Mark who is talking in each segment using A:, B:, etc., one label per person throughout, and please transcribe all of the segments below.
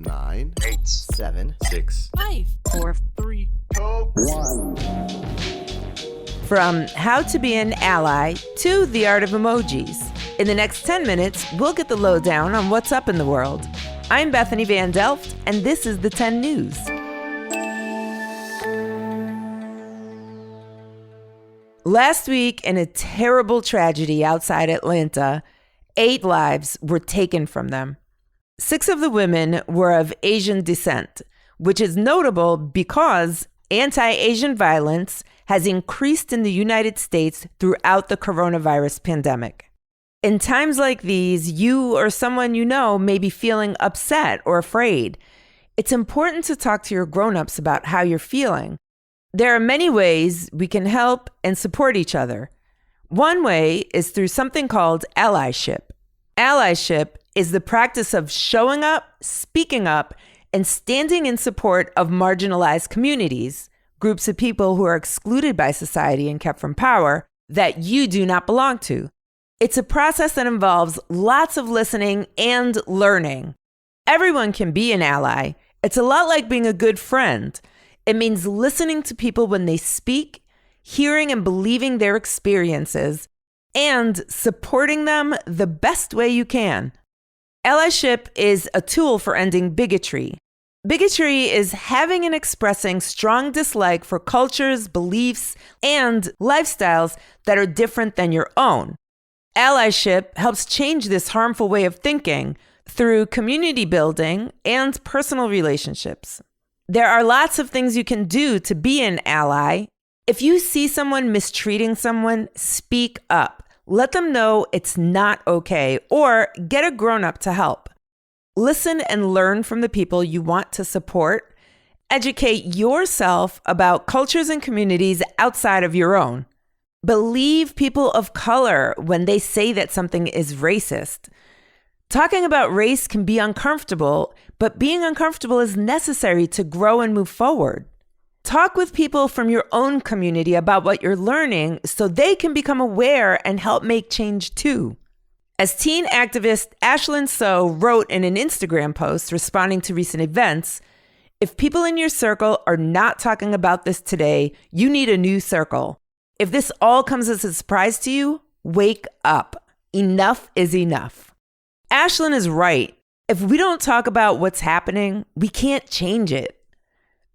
A: 9,
B: 8,
A: 7,
B: 6,
C: 5,
B: 4, 3, 2, 1.
C: From how to be an ally to the art of emojis. In the next 10 minutes, we'll get the lowdown on what's up in the world. I'm Bethany Van Delft, and this is the 10 News. Last week, in a terrible tragedy outside Atlanta, 8 lives were taken from them. 6 of the women were of Asian descent, which is notable because anti-Asian violence has increased in the United States throughout the coronavirus pandemic. In times like these, you or someone you know may be feeling upset or afraid. It's important to talk to your grown-ups about how you're feeling. There are many ways we can help and support each other. One way is through something called allyship. Allyship is the practice of showing up, speaking up, and standing in support of marginalized communities, groups of people who are excluded by society and kept from power, that you do not belong to. It's a process that involves lots of listening and learning. Everyone can be an ally. It's a lot like being a good friend. It means listening to people when they speak, hearing and believing their experiences, and supporting them the best way you can. Allyship is a tool for ending bigotry. Bigotry is having and expressing strong dislike for cultures, beliefs, and lifestyles that are different than your own. Allyship helps change this harmful way of thinking through community building and personal relationships. There are lots of things you can do to be an ally. If you see someone mistreating someone, speak up. Let them know it's not okay, or get a grown-up to help. Listen and learn from the people you want to support. Educate yourself about cultures and communities outside of your own. Believe people of color when they say that something is racist. Talking about race can be uncomfortable, but being uncomfortable is necessary to grow and move forward. Talk with people from your own community about what you're learning so they can become aware and help make change too. As teen activist Ashlyn So wrote in an Instagram post responding to recent events, if people in your circle are not talking about this today, you need a new circle. If this all comes as a surprise to you, wake up. Enough is enough. Ashlyn is right. If we don't talk about what's happening, we can't change it.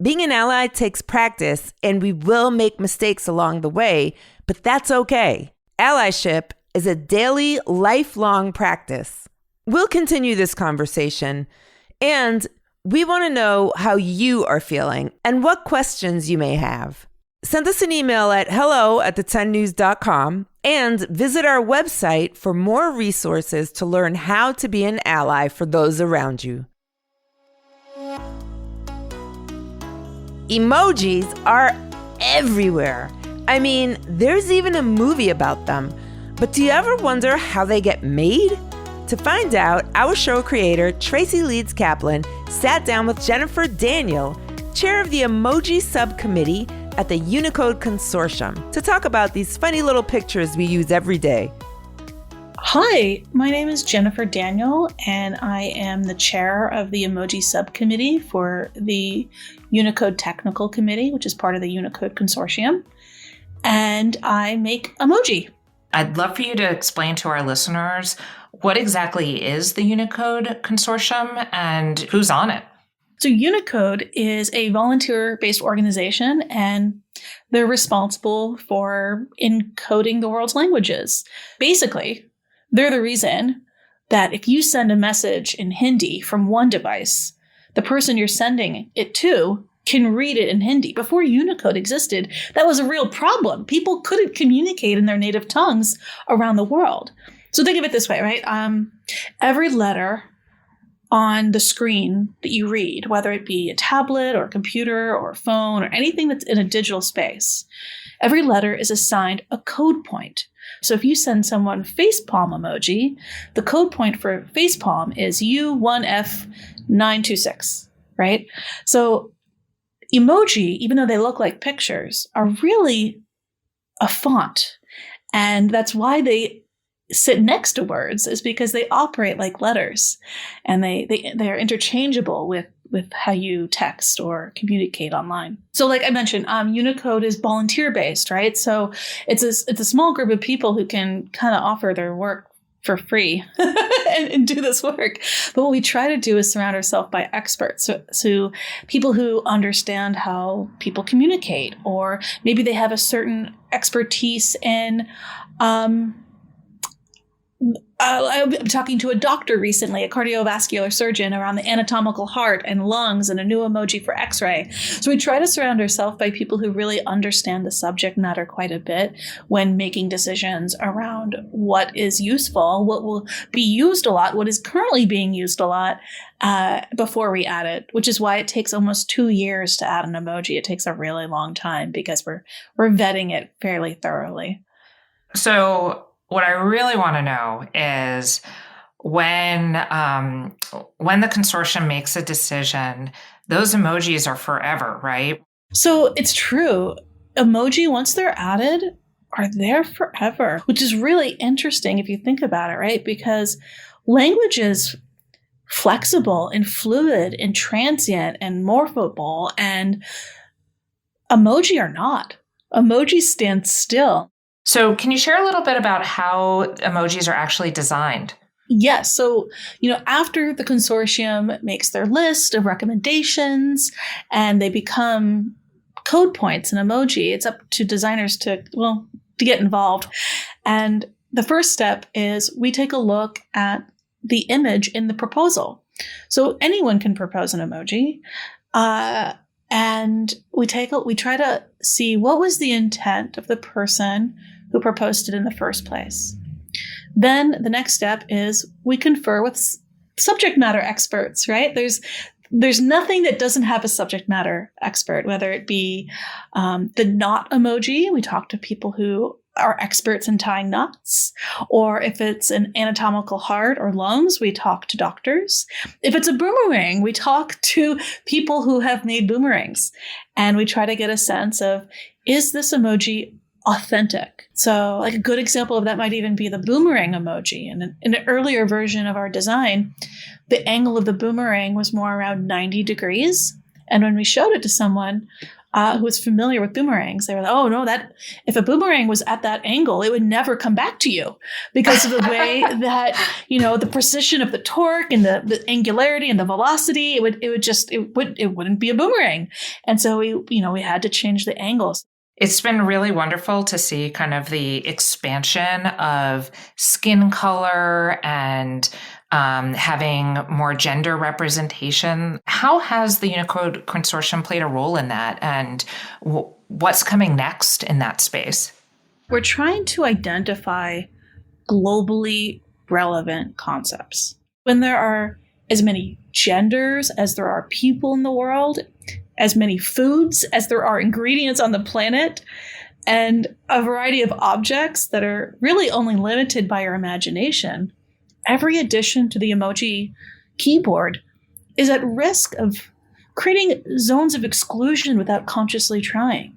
C: Being an ally takes practice, and we will make mistakes along the way, but that's okay. Allyship is a daily, lifelong practice. We'll continue this conversation, and we want to know how you are feeling and what questions you may have. Send us an email at hello@the10news.com and visit our website for more resources to learn how to be an ally for those around you. Emojis are everywhere. I mean, there's even a movie about them. But do you ever wonder how they get made? To find out, our show creator, Tracy Leeds Kaplan, sat down with Jennifer Daniel, chair of the Emoji Subcommittee at the Unicode Consortium, to talk about these funny little pictures we use every day.
D: Hi, my name is Jennifer Daniel, and I am the chair of the Emoji Subcommittee for the Unicode Technical Committee, which is part of the Unicode Consortium, and I make emoji.
E: I'd love for you to explain to our listeners what exactly is the Unicode Consortium and who's on it.
D: So Unicode is a volunteer-based organization, and they're responsible for encoding the world's languages. Basically, they're the reason that if you send a message in Hindi from one device, the person you're sending it to can read it in Hindi. Before Unicode existed, that was a real problem. People couldn't communicate in their native tongues around the world. So think of it this way, right? Every letter on the screen that you read, whether it be a tablet or a computer or a phone or anything that's in a digital space, every letter is assigned a code point. So if you send someone facepalm emoji, the code point for facepalm is U1F926, right? So emoji, even though they look like pictures, are really a font. And that's why they sit next to words is because they operate like letters, and they are interchangeable with how you text or communicate online. So like I mentioned, Unicode is volunteer based, right? So it's a small group of people who can kind of offer their work for free and do this work. But what we try to do is surround ourselves by experts. So people who understand how people communicate, or maybe they have a certain expertise in, I'm talking to a doctor recently, a cardiovascular surgeon, around the anatomical heart and lungs and a new emoji for X-ray. So we try to surround ourselves by people who really understand the subject matter quite a bit when making decisions around what is useful, what will be used a lot, what is currently being used a lot before we add it, which is why it takes almost 2 years to add an emoji. It takes a really long time because we're vetting it fairly thoroughly.
E: So what I really want to know is when the consortium makes a decision, those emojis are forever, right?
D: So it's true. Emoji, once they're added, are there forever, which is really interesting if you think about it, right? Because language is flexible and fluid and transient and morphable, and emoji are not. Emojis stand still.
E: So can you share a little bit about how emojis are actually designed?
D: Yes. So, after the consortium makes their list of recommendations and they become code points in emoji, it's up to designers to get involved. And the first step is we take a look at the image in the proposal. So anyone can propose an emoji. And we try to see what was the intent of the person who proposed it in the first place. Then the next step is we confer with subject matter experts, right? There's nothing that doesn't have a subject matter expert, whether it be the knot emoji. We talk to people who are experts in tying knots, or if it's an anatomical heart or lungs, we talk to doctors. If it's a boomerang, we talk to people who have made boomerangs, and we try to get a sense of, is this emoji authentic? So like a good example of that might even be the boomerang emoji. And in an earlier version of our design, the angle of the boomerang was more around 90 degrees. And when we showed it to someone who was familiar with boomerangs, they were like, oh no, that if a boomerang was at that angle, it would never come back to you because of the way that, the precision of the torque and the angularity and the velocity, it wouldn't be a boomerang. And so we had to change the angles.
E: It's been really wonderful to see kind of the expansion of skin color and having more gender representation. How has the Unicode Consortium played a role in that, and what's coming next in that space?
D: We're trying to identify globally relevant concepts. When there are as many genders as there are people in the world, as many foods as there are ingredients on the planet, and a variety of objects that are really only limited by your imagination, every addition to the emoji keyboard is at risk of creating zones of exclusion without consciously trying.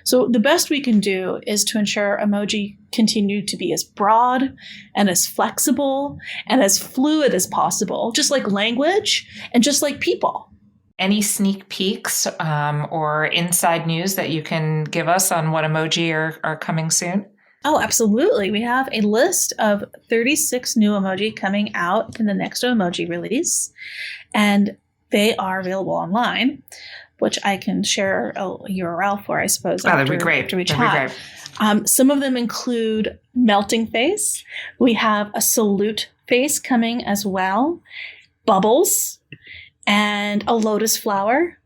D: So the best we can do is to ensure emoji continue to be as broad and as flexible and as fluid as possible, just like language and just like people.
E: Any sneak peeks or inside news that you can give us on what emoji are coming soon?
D: Oh, absolutely. We have a list of 36 new emoji coming out in the next emoji release, and they are available online, which I can share a URL for, I suppose.
E: That'd be great.
D: After we chat. Some of them include melting face. We have a salute face coming as well, bubbles, and a lotus flower,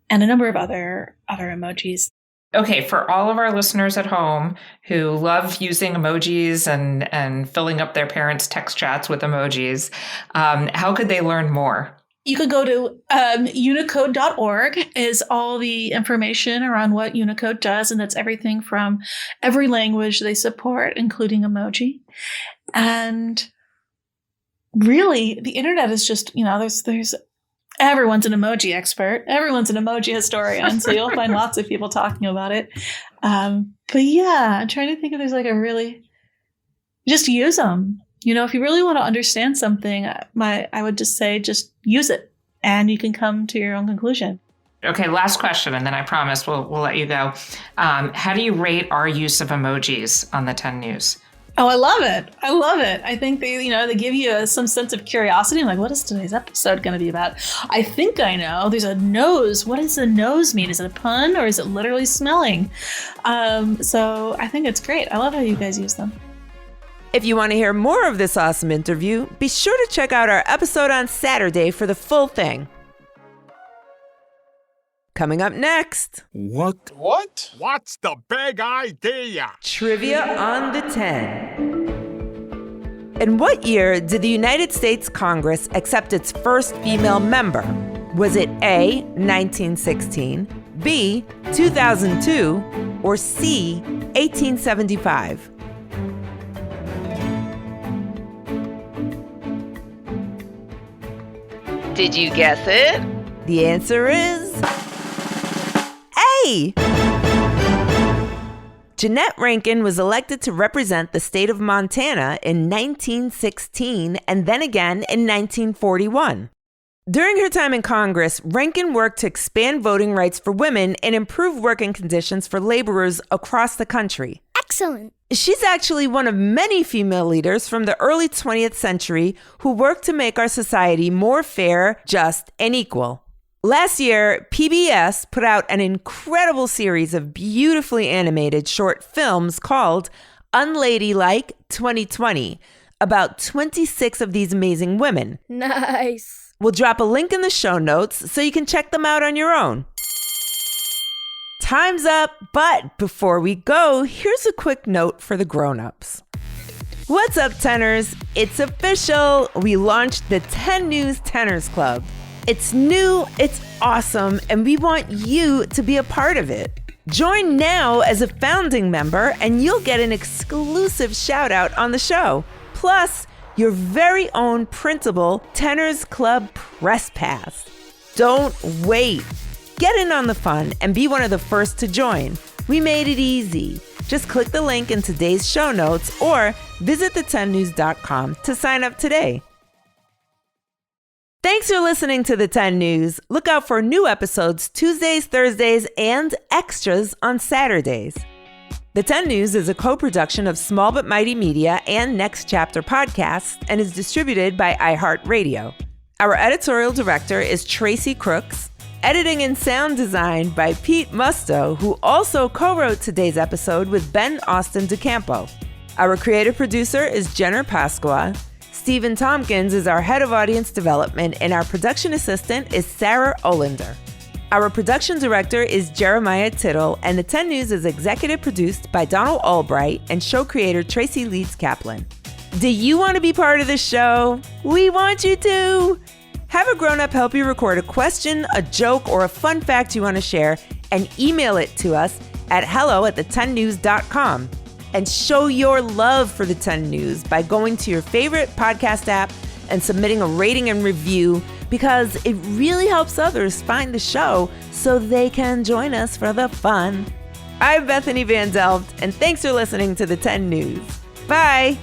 D: and a number of other emojis.
E: Okay, for all of our listeners at home who love using emojis and filling up their parents' text chats with emojis, how could they learn more?
D: You could go to unicode.org is all the information around what Unicode does, and that's everything from every language they support, including emoji. And really, the internet is just, there's everyone's an emoji expert. Everyone's an emoji historian. So you'll find lots of people talking about it. But yeah, I'm trying to think if there's like a really Just use them. If you really want to understand something, I would just say just use it, and you can come to your own conclusion.
E: Okay, last question, and then I promise we'll let you go. How do you rate our use of emojis on the 10 News?
D: Oh, I love it. I think they give you some sense of curiosity. I'm like, what is today's episode going to be about? I think I know. There's a nose. What does the nose mean? Is it a pun or is it literally smelling? So I think it's great. I love how you guys use them.
C: If you want to hear more of this awesome interview, be sure to check out our episode on Saturday for the full thing. Coming up next.
B: What?
A: What's the big idea?
C: Trivia on the 10. In what year did the United States Congress accept its first female member? Was it A, 1916, B, 2002, or C, 1875? Did you guess it? The answer is A. Jeanette Rankin was elected to represent the state of Montana in 1916 and then again in 1941. During her time in Congress, Rankin worked to expand voting rights for women and improve working conditions for laborers across the country.
F: Excellent.
C: She's actually one of many female leaders from the early 20th century who worked to make our society more fair, just, and equal. Last year, PBS put out an incredible series of beautifully animated short films called Unladylike 2020, about 26 of these amazing women.
F: Nice.
C: We'll drop a link in the show notes so you can check them out on your own. Time's up, but before we go, here's a quick note for the grown-ups. What's up, tenors? It's official. We launched the 10 News Tenors Club. It's new, it's awesome, and we want you to be a part of it. Join now as a founding member, and you'll get an exclusive shout-out on the show. Plus, your very own printable Tenors Club Press Pass. Don't wait. Get in on the fun and be one of the first to join. We made it easy. Just click the link in today's show notes or visit the10news.com to sign up today. Thanks for listening to the 10 News. Look out for new episodes Tuesdays, Thursdays, and extras on Saturdays. The 10 News is a co-production of Small But Mighty Media and Next Chapter Podcasts and is distributed by iHeartRadio. Our editorial director is Tracy Crooks. Editing and sound design by Pete Musto, who also co-wrote today's episode with Ben Austin DeCampo. Our creative producer is Jenner Pasqua. Stephen Tompkins is our head of audience development, and our production assistant is Sarah Olander. Our production director is Jeremiah Tittle, and the 10 News is executive produced by Donald Albright and show creator Tracy Leeds Kaplan. Do you want to be part of the show? We want you to! Have a grown-up help you record a question, a joke, or a fun fact you want to share, and email it to us at hello@the10news.com. And show your love for the 10 News by going to your favorite podcast app and submitting a rating and review, because it really helps others find the show so they can join us for the fun. I'm Bethany Van Delft, and thanks for listening to the 10 News. Bye!